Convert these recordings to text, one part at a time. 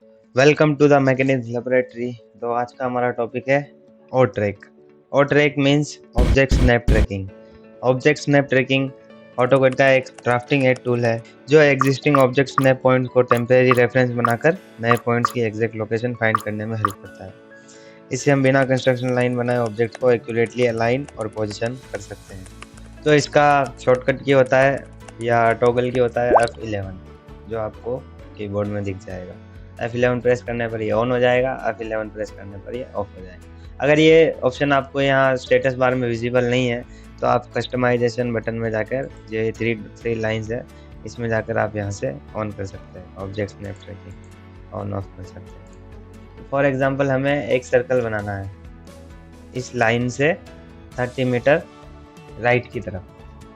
Welcome to the mechanism laboratory. तो आज का हमारा टॉपिक है O track. O track means object snap tracking. Object snap tracking AutoCAD का एक ड्राफ्टिंग एड टूल है जो एग्जिस्टिंग ऑब्जेक्ट स्नैप पॉइंट को टेम्परेरी रेफरेंस बनाकर नए पॉइंट्स की एग्जैक्ट लोकेशन फाइंड करने में हेल्प करता है। इससे हम बिना कंस्ट्रक्शन लाइन बनाए ऑब्जेक्ट को एक्यूरेटली अलाइन और पोजिशन कर सकते हैं। तो इसका शॉर्टकट की होता है या टॉगल की होता है F11, जो आपको कीबोर्ड में दिख जाएगा। F11 प्रेस करने पर ये ऑन हो जाएगा, F11 प्रेस करने पर ये ऑफ हो जाएगा। अगर ये ऑप्शन आपको यहाँ स्टेटस बार में विजिबल नहीं है तो आप कस्टमाइजेशन बटन में जाकर ये थ्री लाइंस है, इसमें जाकर आप यहाँ से ऑन कर सकते हैं, object snap tracking on off कर सकते हैं। फॉर एग्जांपल हमें एक सर्कल बनाना है इस लाइन से 30 मीटर राइट की तरफ,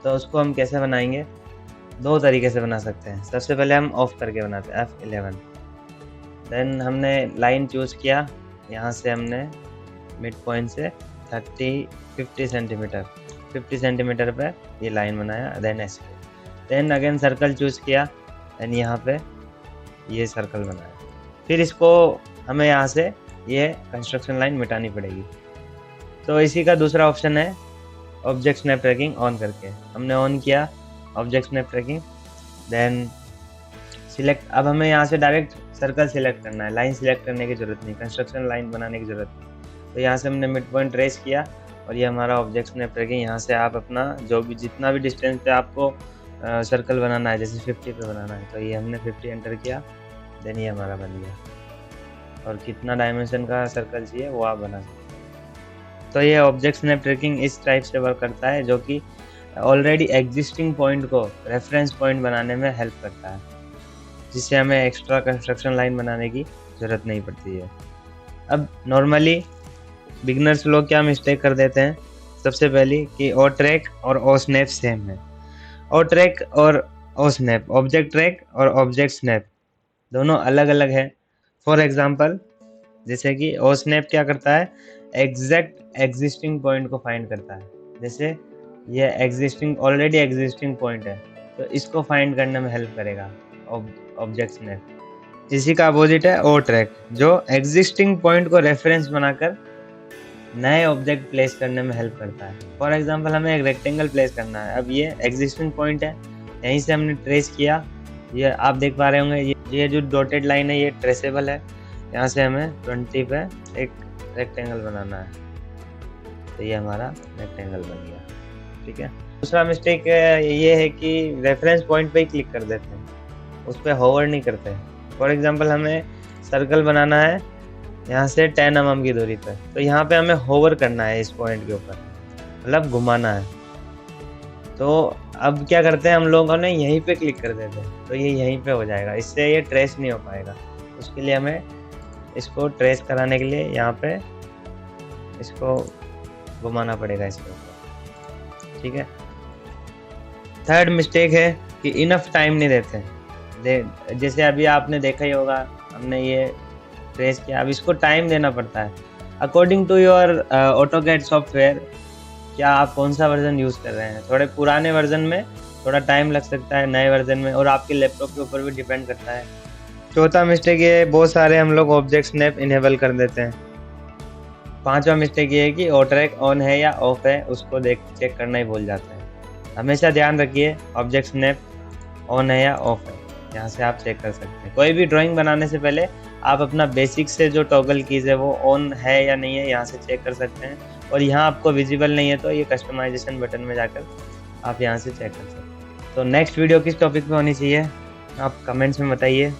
तो उसको हम कैसे बनाएंगे? दो तरीके से बना सकते हैं। सबसे पहले हम ऑफ करके बनाते हैं F11। देन हमने लाइन चूज़ किया, यहाँ से हमने मिड पॉइंट से 50 सेंटीमीटर पे ये लाइन बनाया। Then escape. Then again circle choose किया, देन यहाँ पे ये सर्कल बनाया। फिर इसको हमें यहाँ से ये कंस्ट्रक्शन लाइन मिटानी पड़ेगी। तो इसी का दूसरा ऑप्शन है ऑब्जेक्ट स्नैप ट्रैकिंग ऑन करके। हमने ऑन किया object snap tracking, then select. अब हमें यहाँ से डायरेक्ट सर्कल सिलेक्ट करना है, लाइन सिलेक्ट करने की ज़रूरत नहीं, कंस्ट्रक्शन लाइन बनाने की ज़रूरत नहीं। तो यहाँ से हमने मिड पॉइंट ट्रेस किया और ये हमारा ऑब्जेक्ट स्नैप ट्रैकिंग। यहाँ से आप अपना जो भी जितना भी डिस्टेंस पे आपको सर्कल बनाना है, जैसे 50 पे बनाना है, तो ये हमने 50 एंटर किया, देन ये हमारा बन गया। और कितना डायमेंशन का सर्कल चाहिए वो आप बना सकते हैं। तो ये ऑब्जेक्ट स्नैप ट्रैकिंग इस टाइप से वर्क करता है, जो कि ऑलरेडी एग्जिस्टिंग पॉइंट को रेफरेंस पॉइंट बनाने में हेल्प करता है, जिससे हमें एक्स्ट्रा कंस्ट्रक्शन लाइन बनाने की ज़रूरत नहीं पड़ती है। अब नॉर्मली बिगनर्स लोग क्या मिस्टेक कर देते हैं? सबसे पहली कि ओ ट्रैक और ओ स्नैप सेम है। ओ ट्रैक और ओ स्नैप, ऑब्जेक्ट ट्रैक और ऑब्जेक्ट स्नैप दोनों अलग अलग है। फॉर एग्जांपल जैसे कि ओ स्नैप क्या करता है? एग्जैक्ट एग्जिस्टिंग पॉइंट को फाइंड करता है। जैसे ये ऑलरेडी एग्जिस्टिंग पॉइंट है, तो इसको फाइंड करने में हेल्प करेगा ऑब्जेक्ट स्नैप। इसी का अपोजिट है ओ ट्रैक, जो एग्जिस्टिंग पॉइंट को रेफरेंस बनाकर नए ऑब्जेक्ट प्लेस करने में हेल्प करता है। फॉर एग्जांपल हमें एक रेक्टेंगल प्लेस करना है। अब ये एग्जिस्टिंग पॉइंट है, यहीं से हमने ट्रेस किया, ये आप देख पा रहे होंगे, ये जो डॉटेड लाइन है ये ट्रेसेबल है। यहाँ से हमें 20 पे एक रेक्टेंगल बनाना है, तो ये हमारा रेक्टेंगल बन गया। ठीक है। दूसरा मिस्टेक ये है कि रेफरेंस पॉइंट पे ही क्लिक कर देते हैं, उस पर होवर नहीं करते। फॉर एग्जांपल हमें सर्कल बनाना है यहाँ से 10 mm की दूरी पर, तो यहाँ पे हमें होवर करना है इस पॉइंट के ऊपर, मतलब घुमाना है। तो अब क्या करते हैं हम लोगों ने, यहीं पे क्लिक कर देते हैं, तो ये यहीं पे हो जाएगा, इससे ये ट्रेस नहीं हो पाएगा। उसके लिए हमें इसको ट्रेस कराने के लिए यहाँ पे इसको घुमाना पड़ेगा इसके ऊपर। ठीक है। थर्ड मिस्टेक है कि इनफ टाइम नहीं देते। जैसे अभी आपने देखा ही होगा, हमने ये ट्रेस किया, अब इसको टाइम देना पड़ता है according to your AutoCAD software. क्या आप कौन सा वर्जन यूज़ कर रहे हैं? थोड़े पुराने वर्जन में थोड़ा टाइम लग सकता है, नए वर्जन में, और आपके लैपटॉप के ऊपर भी डिपेंड करता है। चौथा मिस्टेक ये है, बहुत सारे हम लोग ऑब्जेक्ट स्नैप इनेबल कर देते हैं। पांचवा मिस्टेक ये है कि ओ ट्रैक ऑन है या ऑफ है उसको चेक करना ही भूल जाता है। हमेशा ध्यान रखिए ऑब्जेक्ट स्नैप ऑन है या ऑफ है, यहाँ से आप चेक कर सकते हैं। कोई भी ड्राइंग बनाने से पहले आप अपना बेसिक से जो टॉगल कीज है वो ऑन है या नहीं है, यहाँ से चेक कर सकते हैं। और यहाँ आपको विजिबल नहीं है तो ये कस्टमाइजेशन बटन में जाकर आप यहाँ से चेक कर सकते हैं। तो नेक्स्ट वीडियो किस टॉपिक पे होनी चाहिए आप कमेंट्स में बताइए।